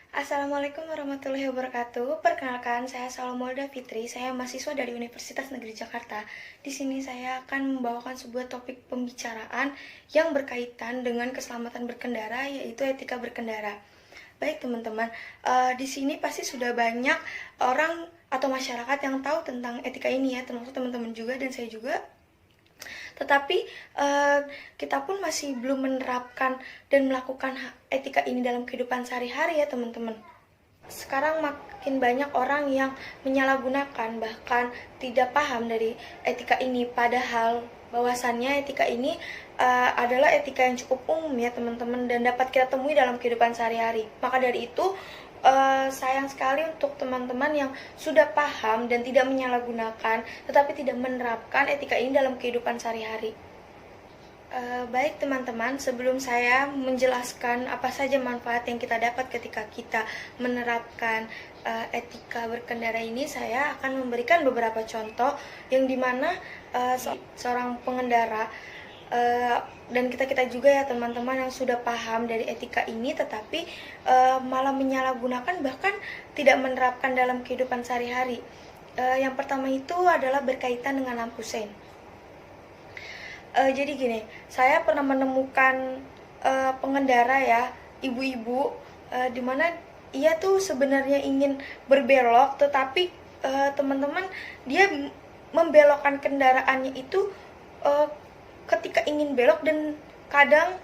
Assalamualaikum warahmatullahi wabarakatuh. Perkenalkan, saya Salomolda Fitri. Saya mahasiswa dari Universitas Negeri Jakarta. Di sini saya akan membawakan sebuah topik pembicaraan yang berkaitan dengan keselamatan berkendara, yaitu etika berkendara. Baik teman-teman, di sini pasti sudah banyak orang atau masyarakat yang tahu tentang etika ini ya, termasuk teman-teman juga dan saya juga. Tetapi kita pun masih belum menerapkan dan melakukan etika ini dalam kehidupan sehari-hari ya teman-teman. Sekarang makin banyak orang yang menyalahgunakan, bahkan tidak paham dari etika ini. Padahal bahwasannya etika ini adalah etika yang cukup umum ya teman-teman, dan dapat kita temui dalam kehidupan sehari-hari. Maka dari itu sayang sekali untuk teman-teman yang sudah paham dan tidak menyalahgunakan tetapi tidak menerapkan etika ini dalam kehidupan sehari-hari. Baik teman-teman, sebelum saya menjelaskan apa saja manfaat yang kita dapat ketika kita menerapkan etika berkendara ini, saya akan memberikan beberapa contoh yang dimana seorang pengendara dan kita juga ya teman-teman yang sudah paham dari etika ini tetapi malah menyalahgunakan, bahkan tidak menerapkan dalam kehidupan sehari-hari. Yang pertama itu adalah berkaitan dengan lampu sein. Jadi gini, saya pernah menemukan pengendara ya, ibu-ibu, dimana ia tuh sebenarnya ingin berbelok, tetapi teman-teman dia membelokkan kendaraannya itu ketika ingin belok, dan kadang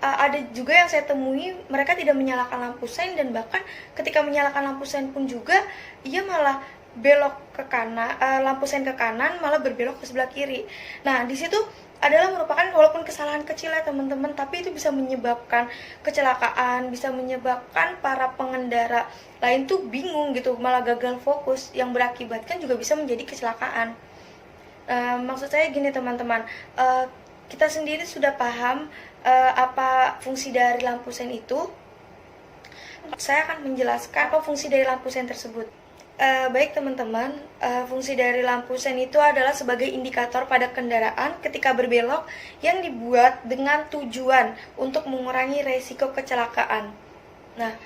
ada juga yang saya temui mereka tidak menyalakan lampu sein, dan bahkan ketika menyalakan lampu sein pun juga ia malah belok ke kanan, lampu sein ke kanan malah berbelok ke sebelah kiri. Nah, di situ adalah merupakan walaupun kesalahan kecil ya teman-teman, tapi itu bisa menyebabkan kecelakaan, bisa menyebabkan para pengendara lain tuh bingung gitu, malah gagal fokus, yang berakibatkan juga bisa menjadi kecelakaan. Maksud saya gini teman-teman, kita sendiri sudah paham apa fungsi dari lampu sein itu. Saya akan menjelaskan apa fungsi dari lampu sein tersebut. Baik teman-teman, fungsi dari lampu sein itu adalah sebagai indikator pada kendaraan ketika berbelok yang dibuat dengan tujuan untuk mengurangi resiko kecelakaan. Nah,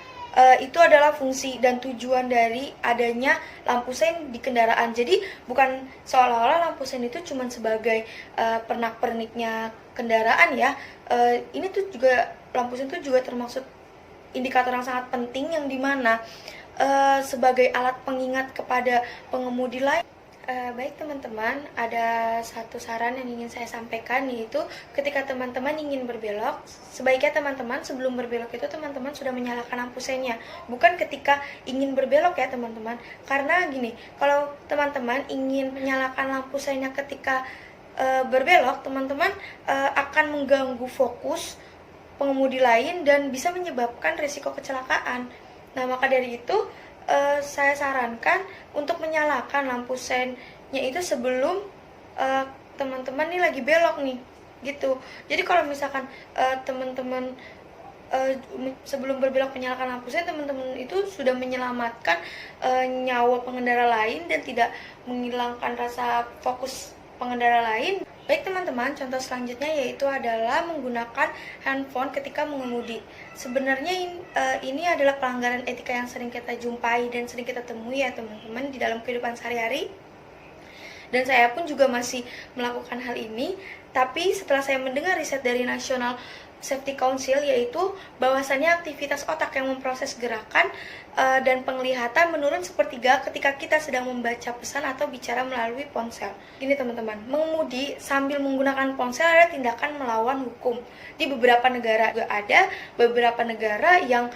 itu adalah fungsi dan tujuan dari adanya lampu sein di kendaraan. Jadi bukan seolah-olah lampu sein itu cuma sebagai pernak-perniknya kendaraan ya. Ini tuh juga, lampu sein itu juga termasuk indikator yang sangat penting, yang dimana sebagai alat pengingat kepada pengemudi lain. Baik teman-teman, ada satu saran yang ingin saya sampaikan, yaitu ketika teman-teman ingin berbelok, sebaiknya teman-teman sebelum berbelok itu teman-teman sudah menyalakan lampu seinnya, bukan ketika ingin berbelok ya teman-teman. Karena gini, kalau teman-teman ingin menyalakan lampu seinnya ketika berbelok, teman-teman akan mengganggu fokus pengemudi lain dan bisa menyebabkan risiko kecelakaan. Nah, maka dari itu saya sarankan untuk menyalakan lampu seinnya itu sebelum teman-teman nih lagi belok nih, gitu. Jadi kalau misalkan teman-teman sebelum berbelok menyalakan lampu sein, teman-teman itu sudah menyelamatkan nyawa pengendara lain dan tidak menghilangkan rasa fokus pengendara lain. Baik teman-teman, contoh selanjutnya yaitu adalah menggunakan handphone ketika mengemudi. Sebenarnya ini adalah pelanggaran etika yang sering kita jumpai dan sering kita temui ya teman-teman di dalam kehidupan sehari-hari. Dan saya pun juga masih melakukan hal ini, tapi setelah saya mendengar riset dari National Safety Council, yaitu bahwasannya aktivitas otak yang memproses gerakan dan penglihatan menurun sepertiga ketika kita sedang membaca pesan atau bicara melalui ponsel. Gini teman-teman, mengemudi sambil menggunakan ponsel adalah tindakan melawan hukum. Di beberapa negara juga ada beberapa negara yang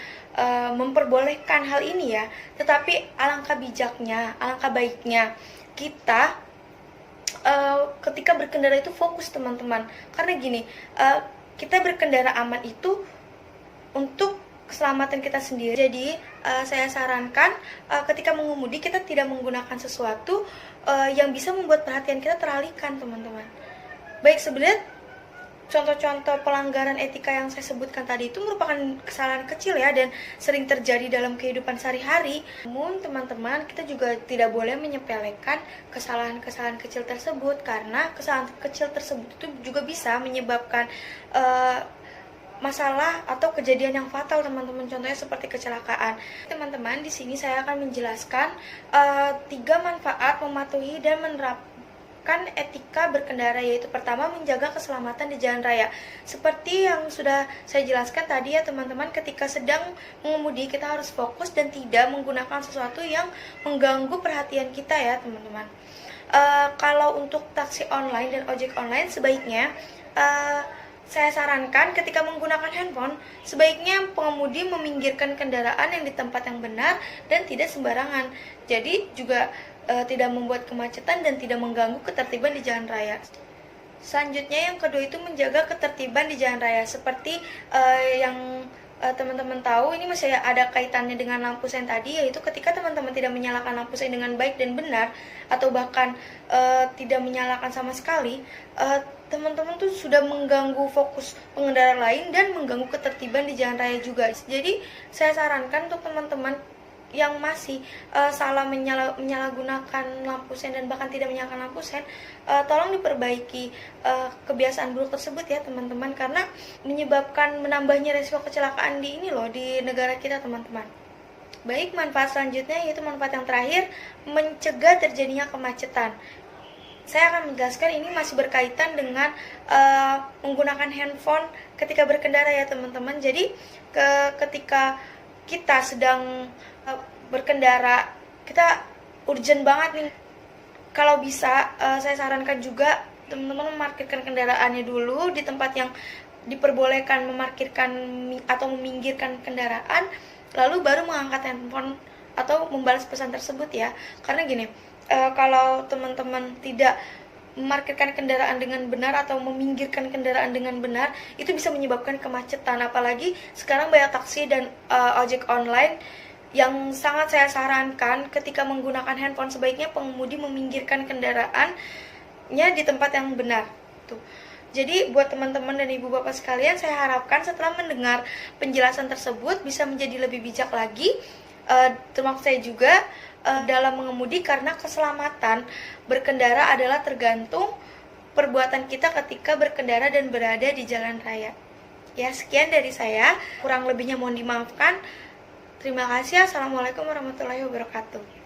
memperbolehkan hal ini ya, tetapi alangkah bijaknya, alangkah baiknya kita ketika berkendara itu fokus teman-teman. Karena gini, kita berkendara aman itu untuk keselamatan kita sendiri. Jadi saya sarankan ketika mengemudi kita tidak menggunakan sesuatu yang bisa membuat perhatian kita teralihkan teman-teman. Baik, sebenarnya contoh-contoh pelanggaran etika yang saya sebutkan tadi itu merupakan kesalahan kecil ya, dan sering terjadi dalam kehidupan sehari-hari. Namun teman-teman, kita juga tidak boleh menyepelekan kesalahan-kesalahan kecil tersebut, karena kesalahan kecil tersebut itu juga bisa menyebabkan masalah atau kejadian yang fatal teman-teman, contohnya seperti kecelakaan. Teman-teman, di sini saya akan menjelaskan 3 manfaat mematuhi dan menerapkan etika berkendara, yaitu pertama, menjaga keselamatan di jalan raya. Seperti yang sudah saya jelaskan tadi ya teman-teman, ketika sedang mengemudi kita harus fokus dan tidak menggunakan sesuatu yang mengganggu perhatian kita ya teman-teman. Kalau untuk taksi online dan ojek online, sebaiknya saya sarankan ketika menggunakan handphone, sebaiknya pengemudi meminggirkan kendaraan yang di tempat yang benar dan tidak sembarangan. Jadi juga tidak membuat kemacetan dan tidak mengganggu ketertiban di jalan raya. Selanjutnya yang kedua itu menjaga ketertiban di jalan raya. Seperti yang teman-teman tahu, ini masih ada kaitannya dengan lampu sein tadi, yaitu ketika teman-teman tidak menyalakan lampu sein dengan baik dan benar, atau bahkan tidak menyalakan sama sekali, teman-teman tuh sudah mengganggu fokus pengendara lain dan mengganggu ketertiban di jalan raya juga. Jadi saya sarankan untuk teman-teman yang masih salah menyalahgunakan lampu sein dan bahkan tidak menyalakan lampu sein, tolong diperbaiki kebiasaan buruk tersebut ya teman-teman, karena menyebabkan menambahnya resiko kecelakaan di negara kita teman-teman. Baik, manfaat selanjutnya yaitu manfaat yang terakhir, mencegah terjadinya kemacetan. Saya akan menjelaskan, ini masih berkaitan dengan menggunakan handphone ketika berkendara ya teman-teman. Jadi ketika kita sedang berkendara, kita urgent banget nih. Kalau bisa, saya sarankan juga teman-teman memarkirkan kendaraannya dulu di tempat yang diperbolehkan memarkirkan atau meminggirkan kendaraan, lalu baru mengangkat handphone atau membalas pesan tersebut ya. Karena gini, kalau teman-teman tidak memarkirkan kendaraan dengan benar atau meminggirkan kendaraan dengan benar, itu bisa menyebabkan kemacetan. Apalagi sekarang banyak taksi dan ojek online. Yang sangat saya sarankan ketika menggunakan handphone, sebaiknya pengemudi meminggirkan kendaraannya di tempat yang benar tuh. Jadi buat teman-teman dan ibu bapak sekalian, saya harapkan setelah mendengar penjelasan tersebut bisa menjadi lebih bijak lagi, termasuk saya juga dalam mengemudi, karena keselamatan berkendara adalah tergantung perbuatan kita ketika berkendara dan berada di jalan raya. Ya, sekian dari saya, kurang lebihnya mohon dimaafkan. Terima kasih. Assalamualaikum warahmatullahi wabarakatuh.